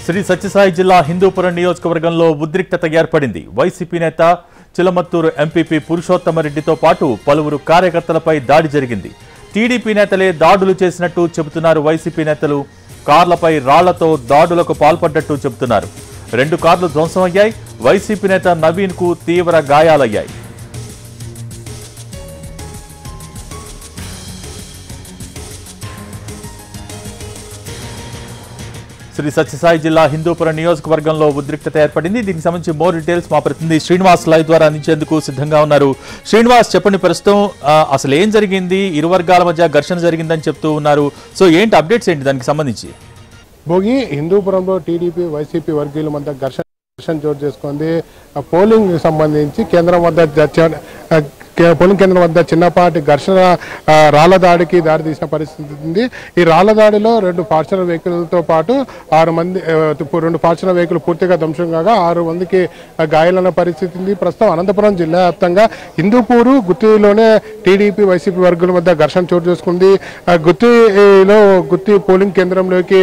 శ్రీ సత్యసాయి జిల్లా హిందూపురం నియోజకవర్గంలో ఉద్రిక్తత ఏర్పడింది. వైసీపీ నేత చిలమత్తూరు ఎంపీపీ పురుషోత్తమరెడ్డితో పాటు పలువురు కార్యకర్తలపై దాడి జరిగింది. టీడీపీ నేతలే దాడులు చేసినట్టు చెబుతున్నారు వైసీపీ నేతలు. కార్లపై రాళ్లతో దాడులకు పాల్పడ్డట్టు చెబుతున్నారు. 2 కార్లు ధ్వంసమయ్యాయి. వైసీపీ నేత నవీన్ కు తీవ్ర గాయాలయ్యాయి. శ్రీ సత్యసాయి జిల్లా హిందూపురం నియోజకవర్గంలో ఉద్రిక్తత ఏర్పడింది. దీనికి సంబంధించి మోర్ డీటెయిల్స్ మా ప్రతినిధి శ్రీనివాస్ లైవ్ ద్వారా అందించేందుకు సిద్ధంగా ఉన్నారు. శ్రీనివాస్, చెప్పండి, ప్రస్తుతం అసలు ఏం జరిగింది? ఇరు వర్గాల మధ్య ఘర్షణ జరిగిందని చెప్తూ ఉన్నారు. సో ఏంటి అప్డేట్స్ ఏంటి దానికి సంబంధించి? భోగి, హిందూపురంలో టీడీపీ వైసీపీ వర్గీయుల మధ్య ఘర్షణ చోటు చేసుకుంది. పోలింగ్ సంబంధించి పోలింగ్ కేంద్రం వద్ద చిన్నపాటి ఘర్షణ, రాళ్ల దాడికి దారితీసిన పరిస్థితి ఉంది. ఈ రాళ్ల దాడిలో 2 ఫార్చునర్ వెహికల్తో పాటు 6 మంది 2 ఫార్చునర్ వెహికల్ పూర్తిగా ధ్వంసం కాగా 6 మందికి గాయాలైన పరిస్థితి ఉంది. ప్రస్తుతం అనంతపురం జిల్లా వ్యాప్తంగా హిందూపూరు, గుత్తిలోనే టీడీపీ వైసీపీ వర్గుల మధ్య ఘర్షణ చోటు చేసుకుంది. గుత్తి పోలింగ్ కేంద్రంలోకి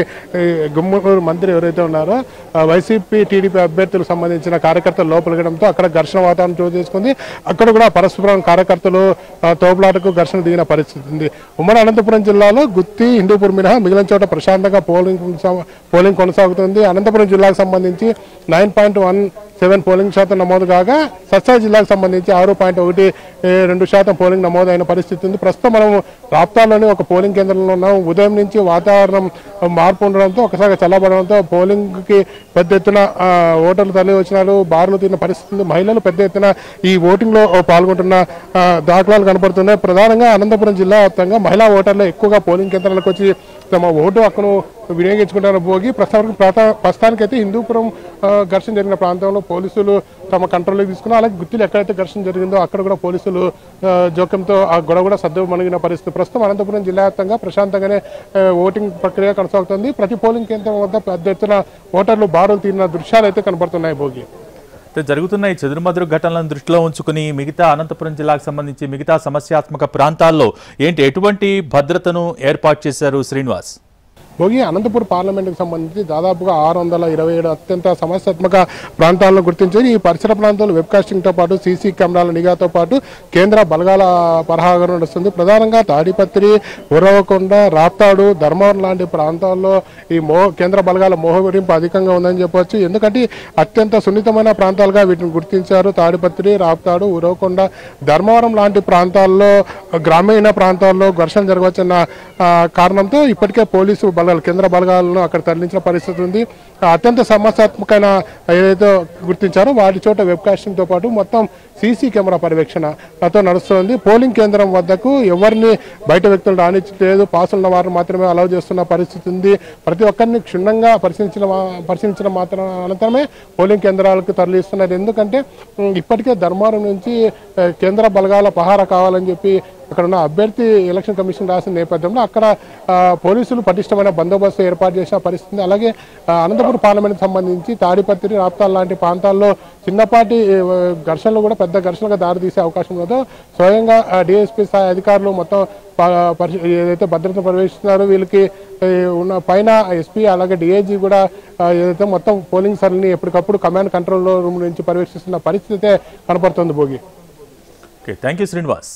గుమ్మూరు మంత్రి ఎవరైతే ఉన్నారో వైసీపీ టీడీపీ అభ్యర్థులకు సంబంధించిన కార్యకర్తలు లోపలిగడంతో అక్కడ ఘర్షణ వాతావరణం చోటు చేసుకుంది. అక్కడ కూడా పరస్పరం కార్యకర్తలు తోపులాటకు ఘర్షణ దిగిన పరిస్థితి ఉంది. ఉమ్మడి అనంతపురం జిల్లాలో గుత్తి, హిందూపూర్ మినహా మిగిలిన చోట ప్రశాంతంగా పోలింగ్ కొనసాగుతుంది. అనంతపురం జిల్లాకు సంబంధించి 9.17 పోలింగ్ శాతం నమోదు కాగా సత్సాయి జిల్లాకు సంబంధించి 6.12% పోలింగ్ నమోదైన పరిస్థితి ఉంది. ప్రస్తుతం మనం రాప్తాలోని ఒక పోలింగ్ కేంద్రంలో ఉన్నాం. ఉదయం నుంచి వాతావరణం మార్పు ఉండడంతో ఒకసారి చల్లబడడంతో పోలింగ్కి పెద్ద ఎత్తున ఓటర్లు తరలి వచ్చినారు. బారులు తిన్న పరిస్థితి ఉంది. మహిళలు పెద్ద ఎత్తున ఈ ఓటింగ్లో పాల్గొంటున్న దాఖలాలు కనబడుతున్నాయి. ప్రధానంగా అనంతపురం జిల్లా వ్యాప్తంగా మహిళా ఓటర్లు ఎక్కువగా పోలింగ్ కేంద్రాలకు వచ్చి తమ ఓటు హక్కును వినియోగించుకుంటారు. భోగి, ప్రస్తుతానికైతే హిందూపురం ఘర్షణ జరిగిన ప్రాంతంలో పోలీసులు తమ కంట్రోల్లోకి తీసుకున్నారు. అలాగే గుత్తిలో ఎక్కడైతే ఘర్షణ జరిగిందో అక్కడ కూడా పోలీసులు జోక్యంతో ఆ గొడవ కూడా సద్దుమణిగిన పరిస్థితి. ప్రస్తుతం అనంతపురం జిల్లా వ్యాప్తంగా ప్రశాంతంగానే ఓటింగ్ ప్రక్రియ కొనసాగుతుంది. ప్రతి పోలింగ్ కేంద్రం వద్ద పెద్ద ఎత్తున ఓటర్లు బారులు తీరిన దృశ్యాలు అయితే కనబడుతున్నాయి. భోగి, జరుగుతున్న ఈ చెదురుమదురు ఘటనలను దృష్టిలో ఉంచుకుని మిగతా అనంతపురం జిల్లాకు సంబంధించి మిగతా సమస్యాత్మక ప్రాంతాల్లో ఎటువంటి భద్రతను ఏర్పాటు చేశారు శ్రీనివాస్? భోగి, అనంతపురం పార్లమెంటుకు సంబంధించి దాదాపుగా 627 అత్యంత సమస్యాత్మక ప్రాంతాలను గుర్తించారు. ఈ పరిసర ప్రాంతాల్లో వెబ్కాస్టింగ్తో పాటు సీసీ కెమెరాల నిఘాతో పాటు కేంద్ర బలగాల పరహాగా నడుస్తుంది. ప్రధానంగా తాడిపత్రి, ఉరవకొండ, రాప్తాడు, ధర్మవరం లాంటి ప్రాంతాల్లో ఈ కేంద్ర బలగాల మోహరింపు అధికంగా ఉందని చెప్పవచ్చు. ఎందుకంటే అత్యంత సున్నితమైన ప్రాంతాలుగా వీటిని గుర్తించారు. తాడిపత్రి, రాప్తాడు, ఉరవకొండ, ధర్మవరం లాంటి ప్రాంతాల్లో, గ్రామీణ ప్రాంతాల్లో ఘర్షణ జరగవచ్చన్న కారణంతో ఇప్పటికే పోలీసు కేంద్ర బలగాలను అక్కడ తరలించిన పరిస్థితి ఉంది. అత్యంత సమస్యాత్మకమైన ఏదైతే గుర్తించారో వాటి చోట వెబ్కాస్టింగ్తో పాటు మొత్తం సీసీ కెమెరా పర్యవేక్షణతో నడుస్తుంది. పోలింగ్ కేంద్రం వద్దకు ఎవరిని బయట వ్యక్తులు రానిచ్చలేదు. పాసులున్న వారిని మాత్రమే అలౌ చేస్తున్న పరిస్థితి ఉంది. ప్రతి ఒక్కరిని క్షుణ్ణంగా పరిశీలించిన అనంతరమే పోలింగ్ కేంద్రాలకు తరలిస్తున్నారు. ఎందుకంటే ఇప్పటికే ధర్మవరం నుంచి కేంద్ర బలగాల పహారా కావాలని చెప్పి అక్కడ ఉన్న అభ్యర్థి ఎలక్షన్ కమిషన్ రాసిన నేపథ్యంలో అక్కడ పోలీసులు పటిష్టమైన బందోబస్తు ఏర్పాటు చేసిన పరిస్థితి. అలాగే అనంతపురం పార్లమెంట్కి సంబంధించి తాడిపత్రి, రాప్తాల్ లాంటి ప్రాంతాల్లో చిన్నపాటి ఘర్షణలు కూడా పెద్ద ఘర్షణగా దారితీసే అవకాశం ఉన్నదో స్వయంగా డిఎస్పీ స్థాయి అధికారులు మొత్తం ఏదైతే భద్రతను పర్యవేక్షిస్తున్నారో వీళ్ళకి ఉన్న పైన ఎస్పీ అలాగే డిఐజీ కూడా ఏదైతే మొత్తం పోలింగ్ సరళిని ఎప్పటికప్పుడు కమాండ్ కంట్రోల్ రూమ్ నుంచి పర్యవేక్షిస్తున్న పరిస్థితి కనపడుతుంది. Bhogi, thank you Srinivas.